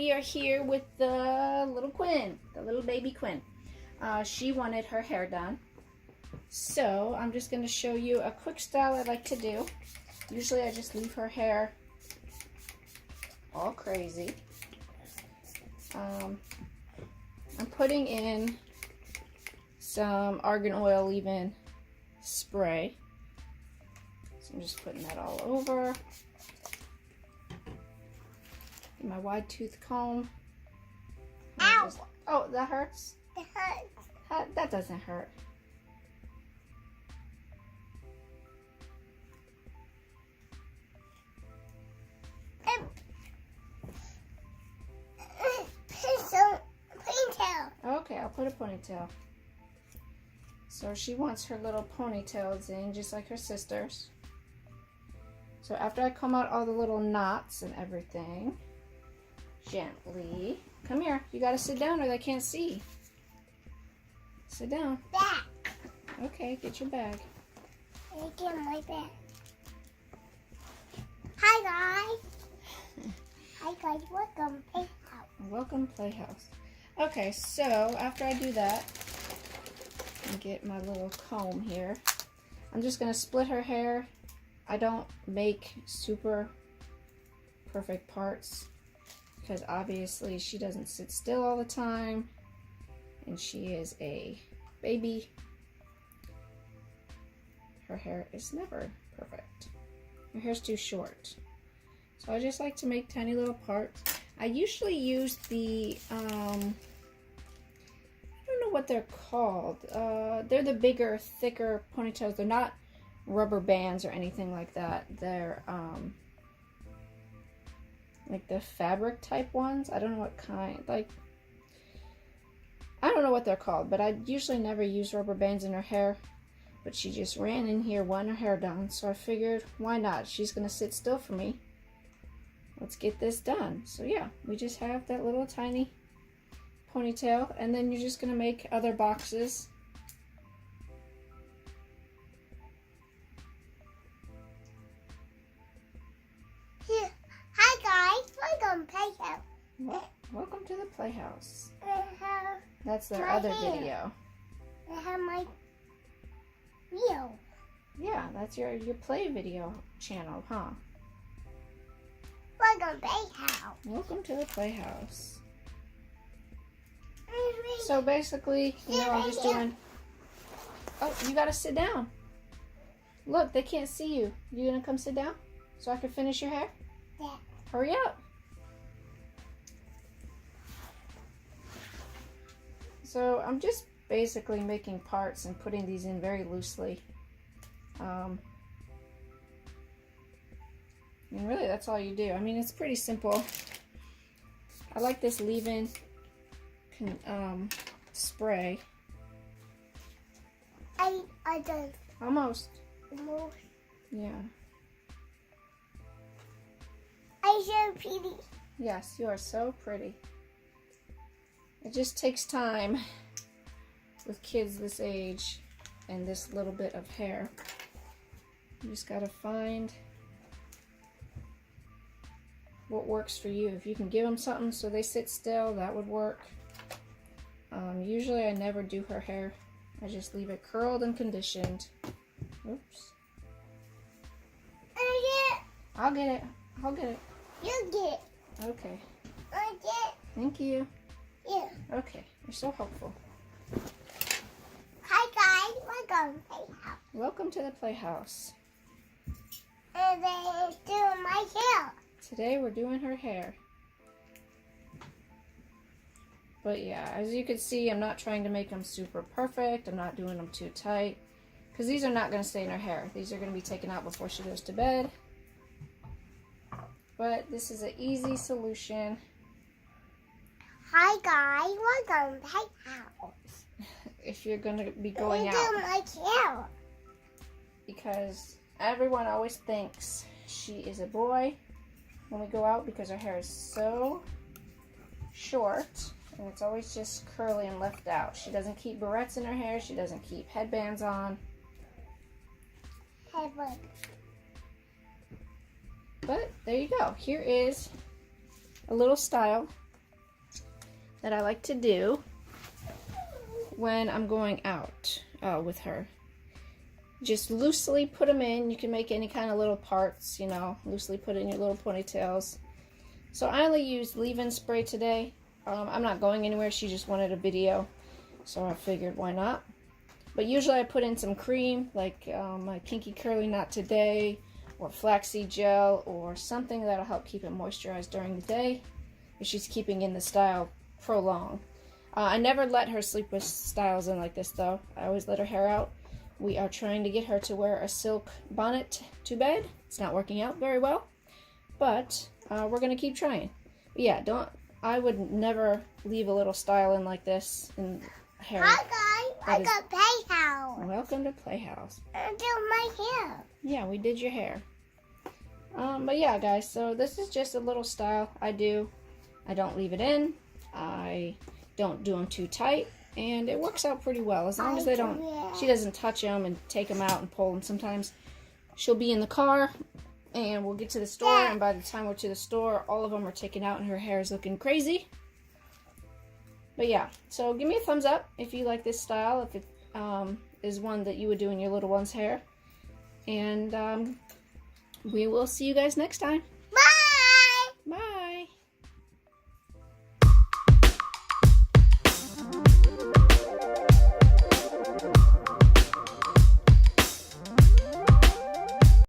we are here with the little Quinn, the little baby Quinn. She wanted her hair done. So I'm just going to show you a quick style I like to do. Usually I just leave her hair all crazy. I'm putting in some argan oil leave-in spray. So I'm just putting that all over. Get my wide tooth comb. Ow! Oh, that hurts? It hurts. That doesn't hurt. Ponytail. Okay, I'll put a ponytail. So she wants her little ponytails in, just like her sisters. So after I comb out all the little knots and everything, gently. Come here. You gotta sit down or they can't see. Sit down. Back. Okay, get your bag. I get my bag. Hi guys. Hi guys. Welcome Playhouse. Welcome Playhouse. Okay, so after I do that, and get my little comb here, I'm just gonna split her hair. I don't make super perfect parts because obviously she doesn't sit still all the time and she is a baby. Her hair is never perfect. Her hair's too short. So I just like to make tiny little parts. I usually use the, I don't know what they're called. They're the bigger, thicker ponytails. They're not rubber bands or anything like that. They're like the fabric type ones. I don't know what kind, like, I don't know what they're called, but I usually never use rubber bands in her hair. But she just ran in here wanting her hair done, so I figured, why not? She's gonna sit still for me. Let's get this done. So yeah, we just have that little tiny ponytail, and then you're just gonna make other boxes. Here. Hi guys. Welcome Playhouse. Welcome to the Playhouse. I have That's their my other hair. video. I have my wheel. Yeah, that's your play video channel, huh? Welcome Playhouse. Welcome to the Playhouse. So basically, you know, I'm just doing... Oh, you gotta sit down. Look, they can't see you. You gonna come sit down so I can finish your hair? Yeah. Hurry up. So I'm just basically making parts and putting these in very loosely. And really that's all you do. I mean, it's pretty simple. I like this leave-in spray. I done Almost. most. Yeah. I so pretty. Yes, you are so pretty. It just takes time with kids this age and this little bit of hair. You just gotta find what works for you. If you can give them something so they sit still, that would work. Usually I never do her hair. I just leave it curled and conditioned. Oops. I'll get it. I'll get it. You get. Okay. I get. Thank you. Yeah. Okay. You're so helpful. Hi guys. Welcome Playhouse. Welcome to the Playhouse. And they do my hair. Today we're doing her hair. But yeah, as you can see, I'm not trying to make them super perfect. I'm not doing them too tight. Because these are not going to stay in her hair. These are going to be taken out before she goes to bed. But this is an easy solution. Hi guys. Welcome Playhouse. If you're going to be going They out. do my hair. Because everyone always thinks she is a boy when we go out because her hair is so short. And it's always just curly and left out. She doesn't keep barrettes in her hair. She doesn't keep headbands on. Headband. But there you go. Here is a little style that I like to do when I'm going out with her. Just loosely put them in. You can make any kind of little parts, you know, loosely put in your little ponytails. So I only used leave-in spray today. I'm not going anywhere. She just wanted a video, so I figured why not. But usually I put in some cream, like my Kinky Curly Knot today, or flaxseed gel, or something that'll help keep it moisturized during the day if she's keeping in the style prolonged. I never let her sleep with styles in like this though. I always let her hair out. We are trying to get her to wear a silk bonnet to bed. It's not working out very well, but we're gonna keep trying. But yeah, I would never leave a little style in like this in hair. Hi guys, welcome to Playhouse. Welcome to Playhouse. I do my hair. Yeah, we did your hair. But yeah, guys, so this is just a little style I do. I don't leave it in. I don't do them too tight, and it works out pretty well as long as she doesn't touch them and take them out and pull them. Sometimes she'll be in the car and we'll get to the store, and by the time we're to the store, all of them are taken out and her hair is looking crazy. But yeah, so give me a thumbs up if you like this style, if it is one that you would do in your little one's hair. And we will see you guys next time.